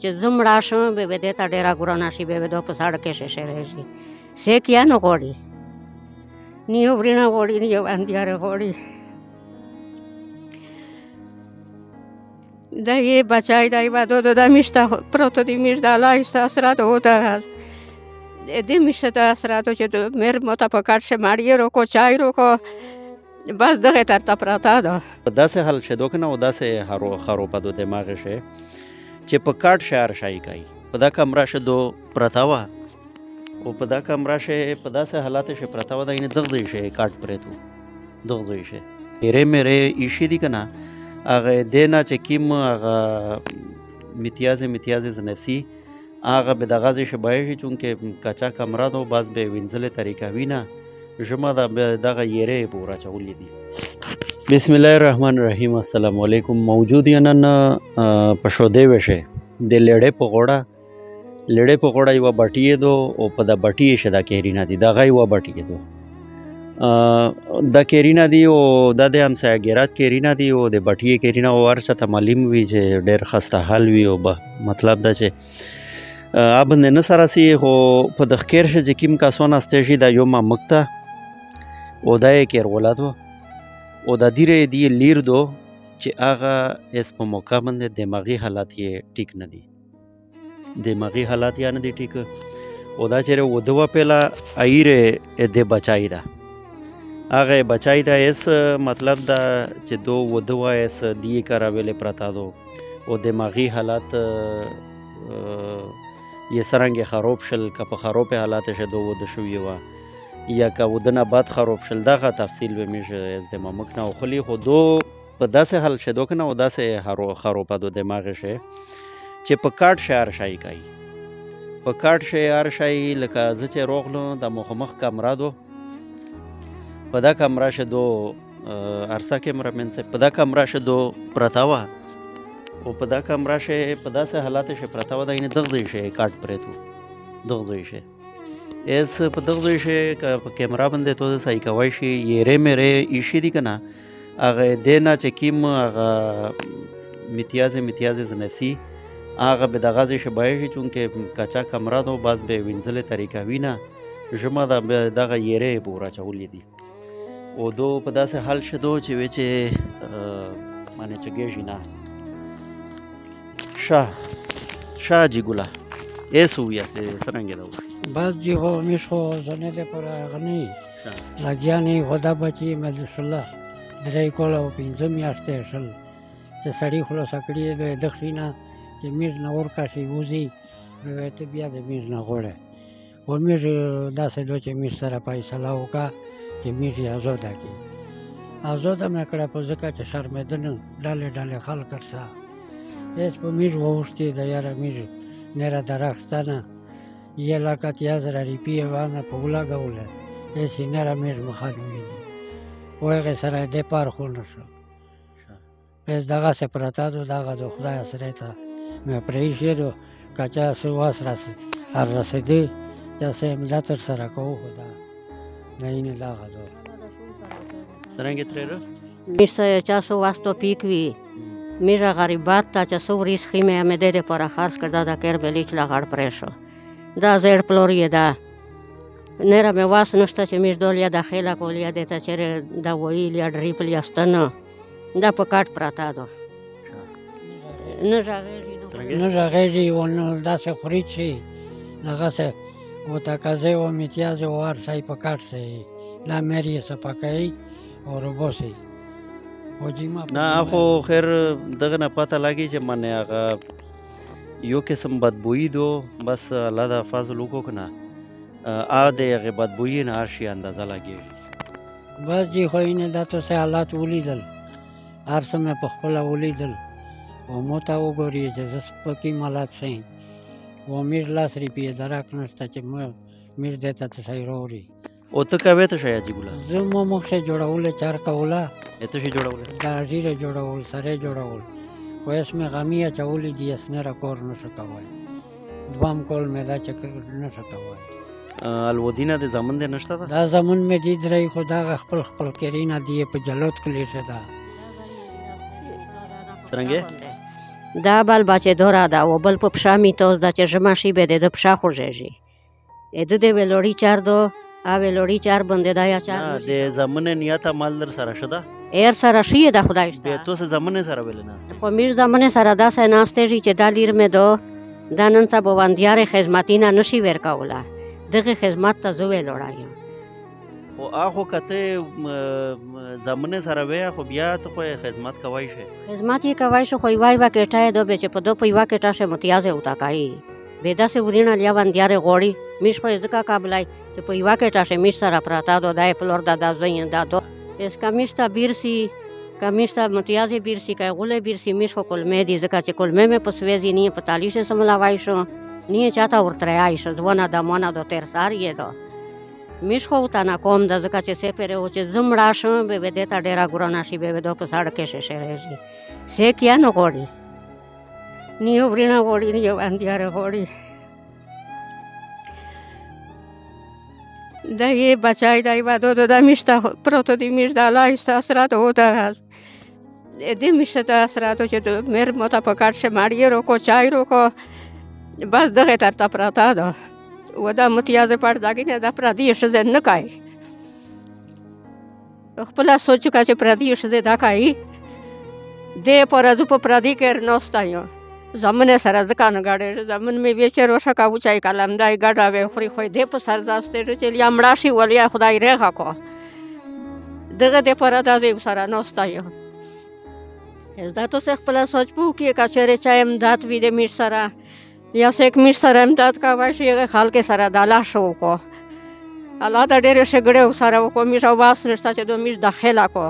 چې زه مړه شم بیا به دې ته ډېره ګرانه شي بیا به دا په سړک کې ششېرېږي سیک یا نه غواړي نه یو وړینه غواړي نه یو اندیاره غواړي دا یه بچه دا و دا میشته پروتو دی میش دا لایست اسرات و دا دی میشه دا اسراتو چې مر متا پکړ ماړی رو کو چای رو کو بس دغه تر پراته ده داسې حل شدو کنه او داسې خرو په د دماغ شي چې په کاټ شهر شای کوي په دا کمره شدو پراته وا او په دا کمره شي په داسې حالات شي پراته وا دا نه دغه شي کاټ پرېتو دغه شي میره ایشي دي کنه هغه دینا چې کیم هغه متیاز زنسی هغه به دغه ځای شبایشي چونکه کچا کمره دو باز به وینځل طریقه وینا جمع دغه یری پورا چولې دي بسم الله الرحمن الرحیم السلام علیکم موجود نن په شودې وشه د لړې په غوړه یو بټی دو او په د بټی شدا کېرینا دي دغه یو بټی دو د کېرینا دی او د همسایګرات کېرینا دی او د بټی کېرینا او ورڅ ته معلوم وی چې ډېر خسته حال وی او مطلب دا چې اب نه سره سی هو په د خیر چې کیم کا سون استشی د یوم مکتا او دای کېر ولادو او د دیره دی لیر دو چې هغه اس په موقع باندې دماغي حالات یې ټیک نه دي دماغي حالات یا نه دي ټیک او دا چې ودوا پهلا ایره د بچای دا هغه بچای دا اس مطلب دا چې دو ودوا اس دی کراویلې پراته دو او دماغي حالات یې سرنګ خراب شل که په خراب حالات شه دو ود شوی و یا که ودنه بعد خراب شل دغه تفصیل به میشه از د ممکن او خلی خو دو په داسې حل شدو کنه او داسې خراب دو دماغ شه چې په کاټ شهر شای کوي په کاټ شهر شای لکه زه چې روغلو د مخمخ کمره دو په دا کمره شدو ارسا کمره منځ په دا کمره شدو پرتاوه او په دا کمره شه په داسې حالات شه پرتاوه دا نه دغه شي کاټ پرېتو دغه شي اس په دغه شي په کیمرا باندې ته صحیح کوي شي یې میره ایشي دي کنه هغه دینا چې کیم هغه متیاز زنسی هغه به دغه ځای شبایشي چونکه کچا کمره دو باز به وینځل طریقه وینا جمع دغه یری پورا چولې دي او دو په داسې حال شدو چې وچې معنی چې ګېژي نه شاه جی ګولا ایسو یا سرنګ دا بس جی هو میشو زنه ده پر غنی لګیانې خدا بچي مدرسه الله درې کول او پنځه میاشتې شل چې سړی خلاص کړی د دخینا چې میز نه ورکا شي وزي ته بیا د میز نه غوړه و میز داسې دوی چې میز سره فیصله وکړه چې میز یې آزاده کړي آزاده مې کړه په ځکه چې شرمېدنه ډلې خلک کرسا هېڅ په میز ووښتې د یاره میز نره درختانه یه لاکت 1000 روپیې وانه په ولګوله هېڅ یې نره میز مخالو ویني و هغې سره دې پار خو نه شو بس دغسې پرته دو دغه د خدای سره ته مې پرېښې دو که چا څه واس رسېدی چا څه امدا تر سره کوو خو دا نه دغه دو سرنګ ترېره میشه چا څه واستو پیک وي میشه غریبات ته چې څه ورځ خیمې مې د دې لپاره خرڅ کړ دا د کیر بلیچ لا غړ پرې شو دا زیړ پلور یې ده نره مې واس نشته چې میش دول یا داخله کول یا دې ته چېرې دا ویل یا ډریپل یا ستنه دا په کاټ پراته ده نه غږېږي و نه داسې خوري چې دغسې و تقاضې و امتیاز و هر شی په کاټ شي دا مېر یې صفا کوي او روبوسي نه خو خیر دغه نه پته لګي چې منې هغه یو قسم بدبویي دو بس الله د فضل وکړو که نه د هغې بدبویي نه هر شي اندازه لګېږي بس جي خو یې نه دا تاسې حالات ولیدل هر څه مې په خپله ولیدل او مو ته وګورې چې زه په کوم حالات شم و میر 10 روپیې دراک نشته چې میر دې ته صحیح راوړي او ته کوې ته شی عجیب الله زه مو مخکې جوړوله چار کوله ته شي جوړوله دا ژیره جوړول سره جوړول خو اس مې غمی اچولی دي اس نه را کور نشه کوی دوام کول مې دا چکر نشه کوی الودینه د زمون دی نشته ده دا زمون مې دي درې خو دا خپل کرینا دی په جلوت کلی شه دا څنګه دا بل بچېدو را ده و بل په پښه میتوز ده چې ژمه شي به د پښه خوږېږي د دې ویلوړي چار دو ا ویلوړي چار باندې دا یا چار د زمن نیت عمل در سره شده ایر سره شي د خدای بیا شته تو زمن سره ویل نه خو میش زمانه سره داسې ناستېږي چې دا لیر مې دو دا نن سبا باندیارې خدمتینه نشي ورکوله دغه خدمت ته زه ویلوړی یم خو هغه کته زمن سره ویا خو بیا ته خو خدمت کوي شي خدمت یې کوای شو خو یوه یوه کېټه یې دو به چې په دو په یوه کېټه شي متیازې وتکایي بې داسې ورینه لیا باندیارې غوړي میش خو یې ځکه قابلای چې په یوه کېټه شي میش سره پراته دو دا یې پلور دا دا زوی دا دو اس کمیش ته بیرسي کمیش ته متیازې بیرسي که غولی بیرسي میش خو کلمې دي ځکه چې کلمې مې په سویزي نیه په تالیشه سملاوای شو نیه چاته ورتریای شو زونه د مونه دو تیر سار یې دو میش خو ته نه کوم د ځکه چې سپېرې و چې زه مړه شم به به دې ته ډېره ګرانه شي به به دو په سړک کې شېرېږي سیک یا نه غوړي نیو ورینه غوړي نیو اندیاره غوړي دا یې بچای دا یې بادو دا میشته پروتو دی میش دا لایسته اثرات و دا دی میشه دا اثراتو چې د میر موتا په کاټ شه ماړی رو کو چای رو کو بس دغه تر تا پراته ده و دا متیازه پرداګینه دا پردی ښځه نه کوي خپله سوچ وکړه چې پردی ښځې دا کوي دې په ورځو په پردي کې ناسته یم زمن سره ځکه نه ګډېږي زمن مې وی چې روښه کا وچای کلم دای ګډه وی خوري خو دې په سر ځاستېږي چې یا مړه شي ولیا خدای ریغه کو دغه دې په ورځ دې سره ناسته یم دا تاسو خپله سوچ وکړئ که چېرې چا امداد وي د میش سره یا سیک میش سره امداد کوای شي هغه خلک سره د الله شو وکړو الله ته ډېرې ښېګړې ورسره وکړو میش او واس نشته چې دو میش داخله کو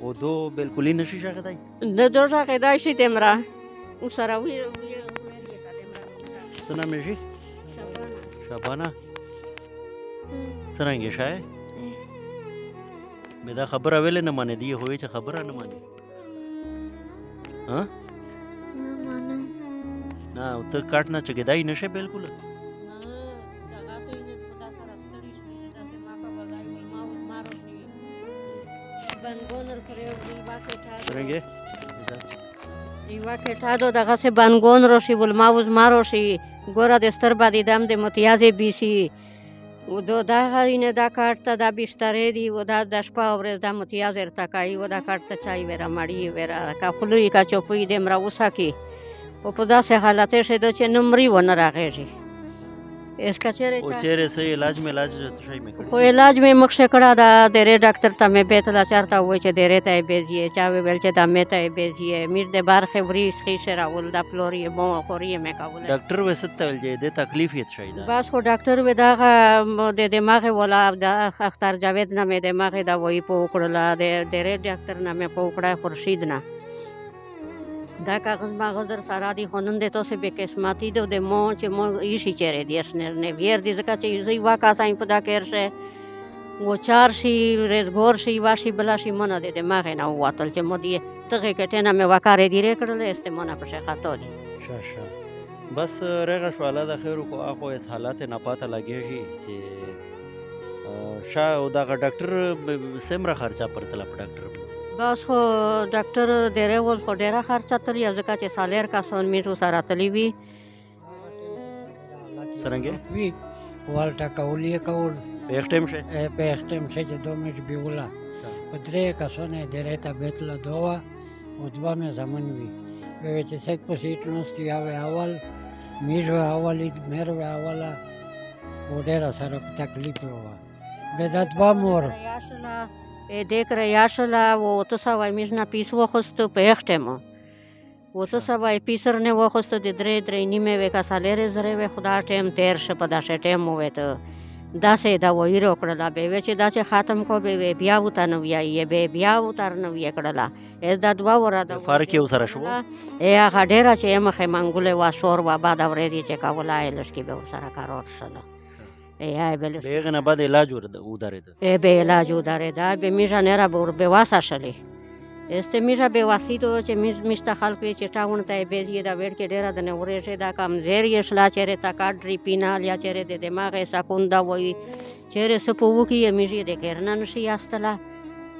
او دو بالکلی نشي شغدای د دو شغدای شي تمرا ورسره وی سنا مې شابانه څرنګه شای مې دا خبره ویل نه مانې دی هوی چې خبره نه مانې ها نه ته کاټ نه چګدای نشه بالکل څرنګه یوه کېټه دو دغسې بنګون روشي ولماوز ماروشي ګوره د ستر باندې دم د متیازې بیسي و دو دغه اینه دا کارت ته دا بیشترې دي و دا د شپه او ورځ دا متیاز ورته کوي و دا کارت ته چای ویره مړي ویره که خولوي که چوپوي دې مره وسکي و په داسې حالت یې ښېده چې نه مري ونه راغېږي اس که چېرې څه علاج مې خو علاج مې مخکې کړه دا درې ډاکټر ته مې بیتله چېرته ووایي چې درې ته یې بیزیې چا وویل چې دمې ته یې بیزیې میش د برخې وریځ خیشې راول دا پلور یې مو خوري یې مې کوله ډاکټر وې څه ته ویل چې دې تکلیف یې څه ده بس خو ډاکټر وې دغه د دماغې ولا د اختر جاوید نه مې دماغې دوايي په وکړله د درې ډاکټر نه مې په وکړه خورشید نه دا کاغذ ماغذ در سره دي خو نن د تاسې بې قسمتي ده د مو چې مو ایښي چېرې دي نه ویر دي ځکه چې زه یوه کاسه یم په دا کې شه و چار شي ریزګور شي یوه شي بله شي مونه د دماغې نه ووتل چې مو دې دغې کټې نه مې وکارې دیرې کړلې استمونه پسې خطا دي شه بس رغه شو الله د خیر کو اخو اس حالات نه پاته لګېږي چې شا او دغه ډاکټر سمره خرچه پرتله په ډاکټر بس خو ډاکټر ډېرې ول خو ډېره خرچه تلي ځکه چې سالیر کسان میټو سره تلي وي څرنګه وي والټه کول یې کول په اختم شه چې دو میټ بیوله په درې کسانه درې ته بیتله دوه او دوه مې زمن وي وی چې څوک په سیټ نوستي اول میټ اول مېر اوله و ډېره سره تکلیف وه به دا دوه مور دیک ریاشله و تو سوای میش نه پیس وخوستو په اختمو و تو سوای پیسر نه وخوستو د درې نیمه وې که سالېرې زرې وې خدا ټیم تیر شه په داسې ټیم وې ته داسې دوايي روکړله به وې چې دا چې ختم کو به وې بیا وته نو ویایې به بیا وتر نو یې کړله اس دا دوه وره د فرق یې سره شو هغه ډېره چې مخې منګولې وه شور وه بعد اورېدې چې کوله لږکې به ورسره کارور شله هغه نه بعد علاج ودرېده به علاج ودرېده به میژه نه را به واسه شلې este میژه به واسیدو چې میشته خلکو چې ټاون ته بیزیې دا وړ کې ډېره د نه ورېږي دا کمزوري یې شلا چېرې تکاډري پینال یا چېرې د دماغ سکون دا وایي چېرې څه په وکړي یې میژې د کېرنه نشي یاستله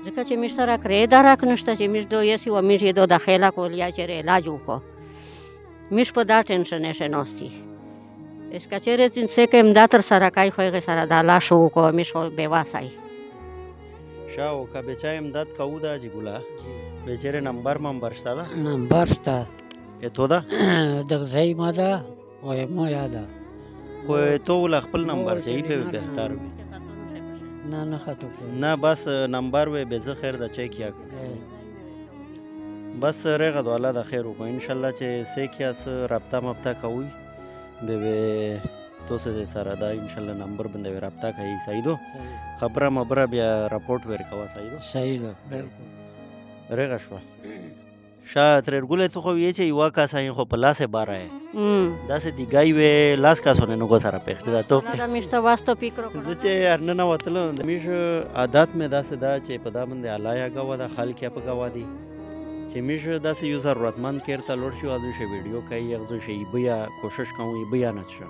ځکه چې موږ سره کرې درک نشته چې موږ دو یسي و موږ یې دو داخله کول یا چېرې علاج وکړو موږ په دا ټینشن یې ناست یي اس که چېرې څه که امداد تر سره کوي خو هغې سره دا لاش وکړو موږ خو بېواسه یي ښه او که بې چا امداد کوو دا حاجي ګله بې چېرې نمبر شته ده نمبر شته ایتو ده دغه ځای ما ده او مو یاده خو ایتو وله خپل نمبر چې ای په بهتر وي نه خطو نه بس نمبر وی به زه خیر د چیک یا بس رغه د الله د خیر وکړو ان شاء الله چې سیکیا سره رابطه مبتا کوي به تو سره دا ان شاء الله نمبر باندې رابطه کوي سیدو خبره مبره بیا راپورټ ورکوا سیدو سیدو بالکل رغه شو شا ترګولې ته خو یې چې یو کا ساين خو په لاسه بارای دا سه دی گای وې لاس کا سونه نو سره پېښ دا ته دا مشته واسطه پکرو زه چې ارننه وتلو میش عادت مې دا سه دا چې په دا باندې الایا غوا دا خلک په غوا دي چې میش دا سه یو ضرورتمند کېرته لوړ شو ازو شی ویډیو کوي یغزو شی بیا کوشش کوم بیا نه شه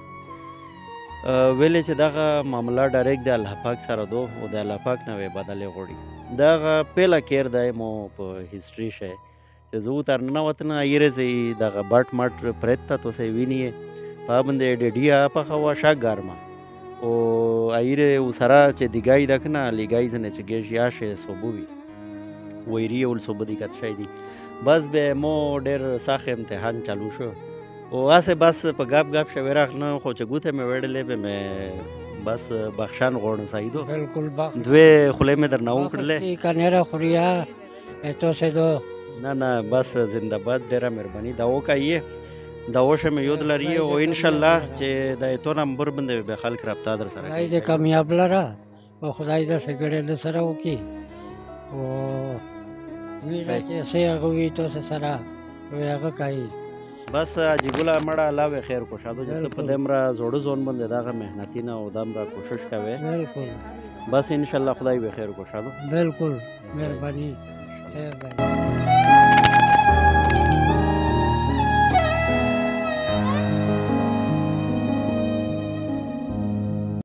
ویلې چې دا معاملہ ډایرکټ د الله پاک سره دو او د الله پاک نه بدلې غوړي دا پهلا کېر دی مو په هیستوري شه زه تر نه وطن ایره زی دغه بټ مټ پرتا تو سه ویني په باندې ډډیا په خوا شا ګرما او ایره وسره چې دیګای دکنه لګای زنه چې ګیش یا شه صوبوي ویری ول صوبدي کټ شای دی بس به مو ډیر ساخ امتحان چالو شو او اسه بس په غاب شو راغ نه خو چې ګوته مې وړلې به مې بس بخشان غوړن سایدو بالکل با دوی خله مې در نه وکړلې کنيرا خوریا اته سه دو نه بس زنده باد ډیره مهرباني دا وکایې دا وشه مې یود لري او ان شاء الله چې د ایتو نمبر باندې به خلک رابطه در سره کوي د کامیاب لره او خدای دې څنګه له سره وکي او میرا چې هغه وی تو سره هغه کوي بس اجګولا مړه الله خیر کو شادو چې په دمرا زوړ زون باندې داغه مهنتي نه او دمرا کوشش کوي بالکل بس ان شاء الله خدای به خیر کو شادو بالکل مهرباني خیر ده